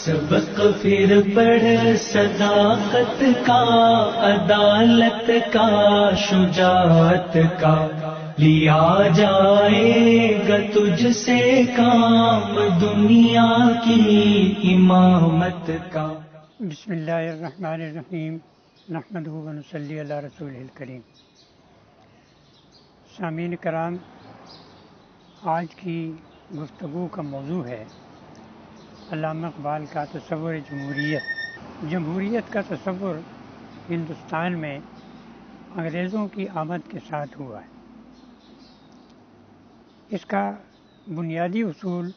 سبق پھر پڑھ صداقت کا، عدالت کا، شجاعت کا، لیا جائے گا تجھ سے کام دنیا کی امامت کا۔ بسم اللہ الرحمن الرحیم، نحمدہ و نصلی علی رسولہ الکریم۔ سامعین کرام، آج کی گفتگو کا موضوع ہے علامہ اقبال کا تصور جمہوریت۔ جمہوریت کا تصور ہندوستان میں انگریزوں کی آمد کے ساتھ ہوا ہے۔ اس کا بنیادی اصول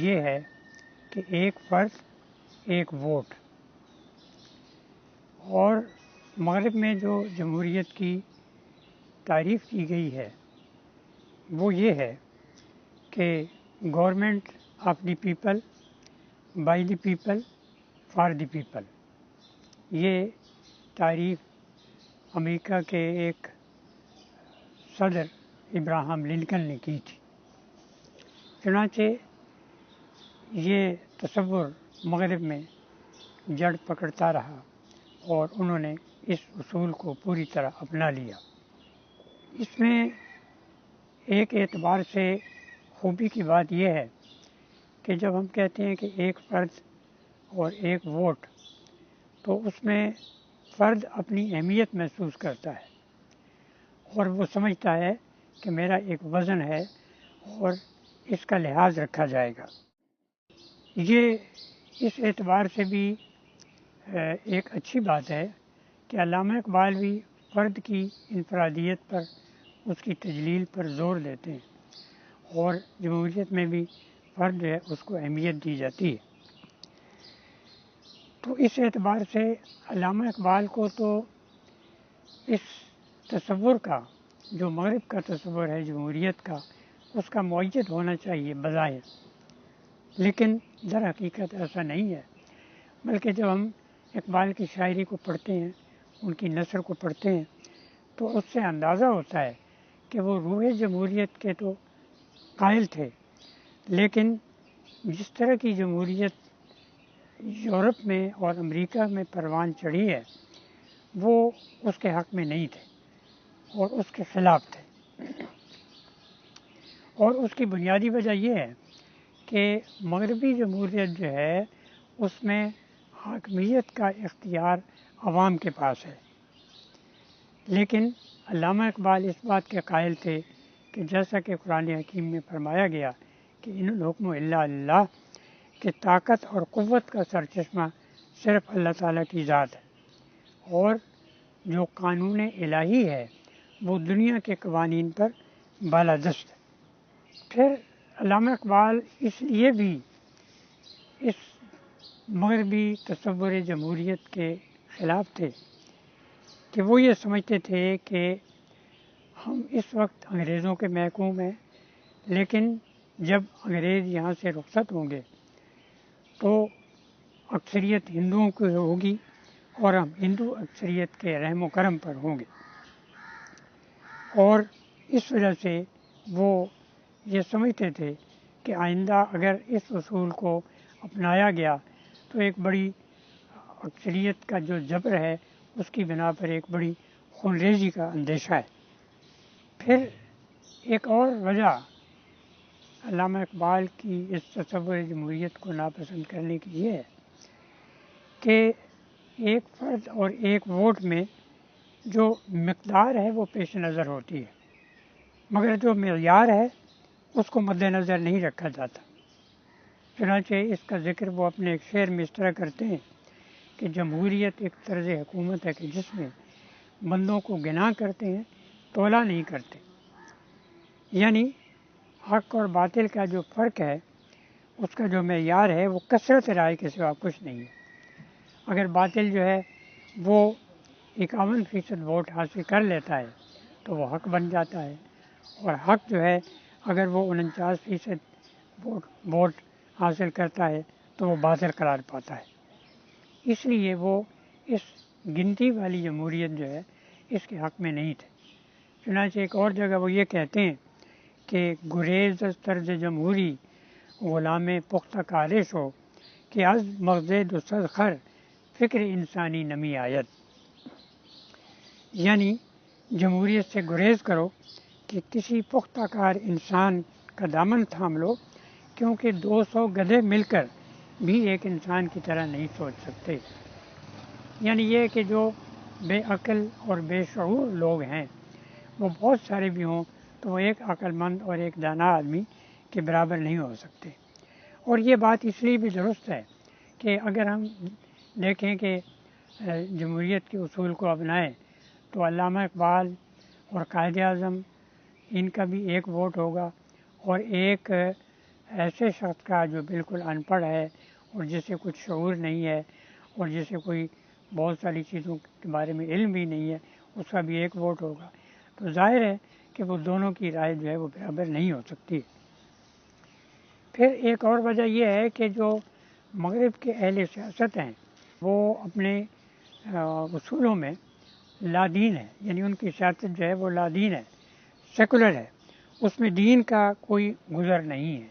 یہ ہے کہ ایک فرد ایک ووٹ، اور مغرب میں جو جمہوریت کی تعریف کی گئی ہے وہ یہ ہے کہ government of the people, by the people, for the people. یہ تعریف امریکہ کے ایک صدر ابراہم لنکن نے کی تھی۔ چنانچہ یہ تصور مغرب میں جڑ پکڑتا رہا اور انہوں نے اس اصول کو پوری طرح اپنا لیا۔ اس میں ایک اعتبار سے خوبی کی بات یہ ہے کہ جب ہم کہتے ہیں کہ ایک فرد اور ایک ووٹ، تو اس میں فرد اپنی اہمیت محسوس کرتا ہے اور وہ سمجھتا ہے کہ میرا ایک وزن ہے اور اس کا لحاظ رکھا جائے گا۔ یہ اس اعتبار سے بھی ایک اچھی بات ہے کہ علامہ اقبال بھی فرد کی انفرادیت پر، اس کی تجلیل پر زور دیتے ہیں، اور جمہوریت میں بھی فرد ہے اس کو اہمیت دی جاتی ہے۔ تو اس اعتبار سے علامہ اقبال کو تو اس تصور کا، جو مغرب کا تصور ہے جمہوریت کا، اس کا معید ہونا چاہیے بظاہر، لیکن در حقیقت ایسا نہیں ہے۔ بلکہ جب ہم اقبال کی شاعری کو پڑھتے ہیں، ان کی نثر کو پڑھتے ہیں، تو اس سے اندازہ ہوتا ہے کہ وہ روح جمہوریت کے تو قائل تھے، لیکن جس طرح کی جمہوریت یورپ میں اور امریکہ میں پروان چڑھی ہے، وہ اس کے حق میں نہیں تھے اور اس کے خلاف تھے۔ اور اس کی بنیادی وجہ یہ ہے کہ مغربی جمہوریت جو ہے اس میں حاکمیت کا اختیار عوام کے پاس ہے، لیکن علامہ اقبال اس بات کے قائل تھے کہ جیسا کہ قرآن حکیم میں فرمایا گیا کہ ان الحکم الا للہ، کہ طاقت اور قوت کا سرچشمہ صرف اللہ تعالیٰ کی ذات ہے، اور جو قانون الہی ہے وہ دنیا کے قوانین پر بالادست ہے۔ پھر علامہ اقبال اس لیے بھی اس مغربی تصور جمہوریت کے خلاف تھے کہ وہ یہ سمجھتے تھے کہ ہم اس وقت انگریزوں کے محکوم ہیں، لیکن جب انگریز یہاں سے رخصت ہوں گے تو اکثریت ہندوؤں کی ہوگی اور ہم ہندو اکثریت کے رحم و کرم پر ہوں گے، اور اس وجہ سے وہ یہ سمجھتے تھے کہ آئندہ اگر اس اصول کو اپنایا گیا تو ایک بڑی اکثریت کا جو جبر ہے اس کی بنا پر ایک بڑی خونریزی کا اندیشہ ہے۔ پھر ایک اور وجہ علامہ اقبال کی اس تصور جمہوریت کو ناپسند کرنے کی یہ ہے کہ ایک فرد اور ایک ووٹ میں جو مقدار ہے وہ پیش نظر ہوتی ہے، مگر جو معیار ہے اس کو مد نظر نہیں رکھا جاتا۔ چنانچہ اس کا ذکر وہ اپنے ایک شعر میں اس طرح کرتے ہیں کہ جمہوریت ایک طرز حکومت ہے کہ جس میں بندوں کو گناہ کرتے ہیں، تولا نہیں کرتے۔ یعنی حق اور باطل کا جو فرق ہے، اس کا جو معیار ہے وہ کثرت رائے کے سوا کچھ نہیں ہے۔ اگر باطل جو ہے وہ 51% ووٹ حاصل کر لیتا ہے تو وہ حق بن جاتا ہے، اور حق جو ہے اگر وہ 49% ووٹ حاصل کرتا ہے تو وہ باطل قرار پاتا ہے۔ اس لیے وہ اس گنتی والی جمہوریت جو ہے اس کے حق میں نہیں تھے۔ چنانچہ ایک اور جگہ وہ یہ کہتے ہیں کہ گریز از طرز جمہوری غلام پختہ کارش ہو، کہ از مغز دو صد خر فکر انسانی نمی آید، یعنی جمہوریت سے گریز کرو کہ کسی پختہ کار انسان کا دامن تھام لو، کیونکہ 200 گدھے مل کر بھی ایک انسان کی طرح نہیں سوچ سکتے۔ یعنی یہ کہ جو بے عقل اور بے شعور لوگ ہیں وہ بہت سارے بھی ہوں تو وہ ایک عقل مند اور ایک دانا آدمی کے برابر نہیں ہو سکتے۔ اور یہ بات اس لیے بھی درست ہے کہ اگر ہم دیکھیں کہ جمہوریت کے اصول کو اپنائیں تو علامہ اقبال اور قائد اعظم ان کا بھی ایک ووٹ ہوگا، اور ایک ایسے شخص کا جو بالکل ان پڑھ ہے اور جسے کچھ شعور نہیں ہے اور جسے کوئی بہت ساری چیزوں کے بارے میں علم بھی نہیں ہے، اس کا بھی ایک ووٹ ہوگا۔ تو ظاہر ہے کہ وہ دونوں کی رائے جو ہے وہ برابر نہیں ہو سکتی۔ پھر ایک اور وجہ یہ ہے کہ جو مغرب کے اہل سیاست ہیں وہ اپنے اصولوں میں لادین ہے، یعنی ان کی سیاست جو ہے وہ لادین ہے، سیکولر ہے، اس میں دین کا کوئی گزر نہیں ہے۔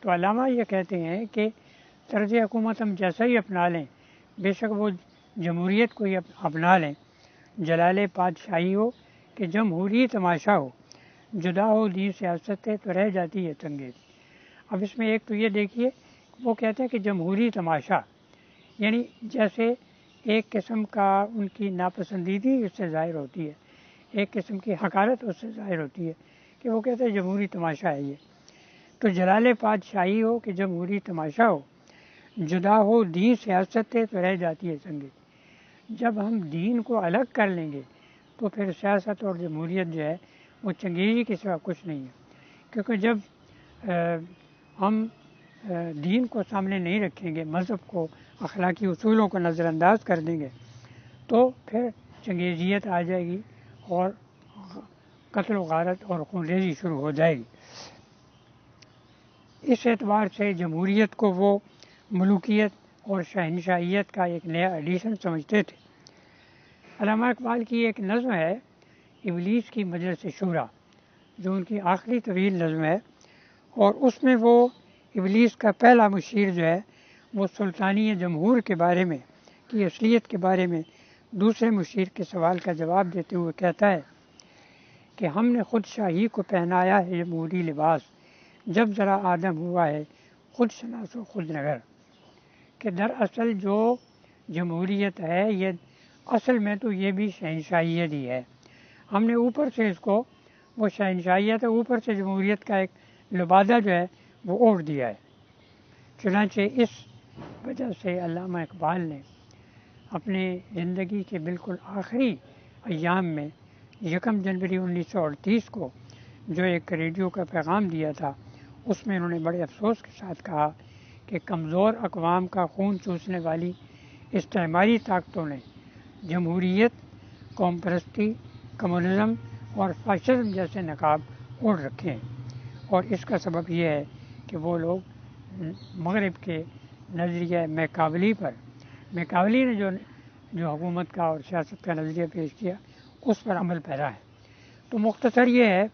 تو علامہ یہ کہتے ہیں کہ طرز حکومت ہم جیسا ہی اپنا لیں، بے شک وہ جمہوریت کو ہی اپنا لیں، جلال پادشاہی ہو کہ جمہوری تماشا ہو، جدا ہو دین سیاست ہے تو رہ جاتی ہے چنگیز۔ اب اس میں ایک تو یہ دیکھیے وہ کہتے ہیں کہ جمہوری تماشا، یعنی جیسے ایک قسم کا ان کی ناپسندیدگی اس سے ظاہر ہوتی ہے، ایک قسم کی حقارت اس سے ظاہر ہوتی ہے کہ وہ کہتے ہیں جمہوری تماشا ہے یہ۔ تو جلال پادشاہی ہو کہ جمہوری تماشا ہو، جدا ہو دین سیاست ہے تو رہ جاتی ہے چنگیز۔ جب ہم دین کو الگ کر لیں گے تو پھر سیاست اور جمہوریت جو ہے وہ چنگیزی کے سوا کچھ نہیں ہے، کیونکہ جب ہم دین کو سامنے نہیں رکھیں گے، مذہب کو، اخلاقی اصولوں کو نظر انداز کر دیں گے تو پھر چنگیزیت آ جائے گی اور قتل و غارت اور خون ریزی شروع ہو جائے گی۔ اس اعتبار سے جمہوریت کو وہ ملوکیت اور شہنشاہیت کا ایک نیا ایڈیشن سمجھتے تھے۔ علامہ اقبال کی ایک نظم ہے ابلیس کی مجلس شورا، جو ان کی آخری طویل نظم ہے، اور اس میں وہ ابلیس کا پہلا مشیر جو ہے وہ سلطانی جمہور کے بارے میں کی اصلیت کے بارے میں دوسرے مشیر کے سوال کا جواب دیتے ہوئے کہتا ہے کہ ہم نے خود شاہی کو پہنایا ہے جمہوری لباس، جب ذرا آدم ہوا ہے خود شناس و خود نگر، کہ دراصل جو جمہوریت ہے یہ اصل میں تو یہ بھی شہنشاہیت ہی ہے، ہم نے اوپر سے اس کو وہ شہنشاہیت ہے اوپر سے جمہوریت کا ایک لبادہ جو ہے وہ اوڑھ دیا ہے۔ چنانچہ اس وجہ سے علامہ اقبال نے اپنے زندگی کے بالکل آخری ایام میں 1 جنوری 1938 کو جو ایک ریڈیو کا پیغام دیا تھا، اس میں انہوں نے بڑے افسوس کے ساتھ کہا کہ کمزور اقوام کا خون چوسنے والی استعماری طاقتوں نے جمہوریت، قوم پرستی، کمیونزم اور فاشزم جیسے نقاب اوڑھ رکھے ہیں، اور اس کا سبب یہ ہے کہ وہ لوگ مغرب کے نظریہ میکاولی پر، میکاولی نے جو حکومت کا اور سیاست کا نظریہ پیش کیا اس پر عمل پیرا ہے۔ تو مختصر یہ ہے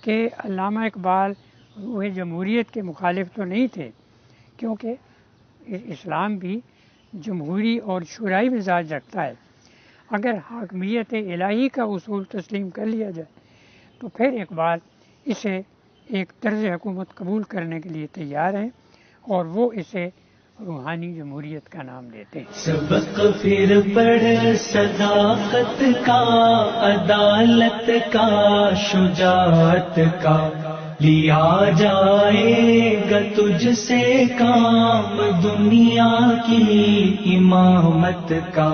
کہ علامہ اقبال وہ جمہوریت کے مخالف تو نہیں تھے، کیونکہ اسلام بھی جمہوری اور شورائی مزاج رکھتا ہے۔ اگر حاکمیت الہی کا اصول تسلیم کر لیا جائے تو پھر اقبال اسے ایک طرز حکومت قبول کرنے کے لیے تیار ہیں، اور وہ اسے روحانی جمہوریت کا نام دیتے ہیں۔ سبق پھر پڑھ صداقت کا، عدالت کا، شجاعت کا، لیا جائے گا تجھ سے کام دنیا کی امامت کا۔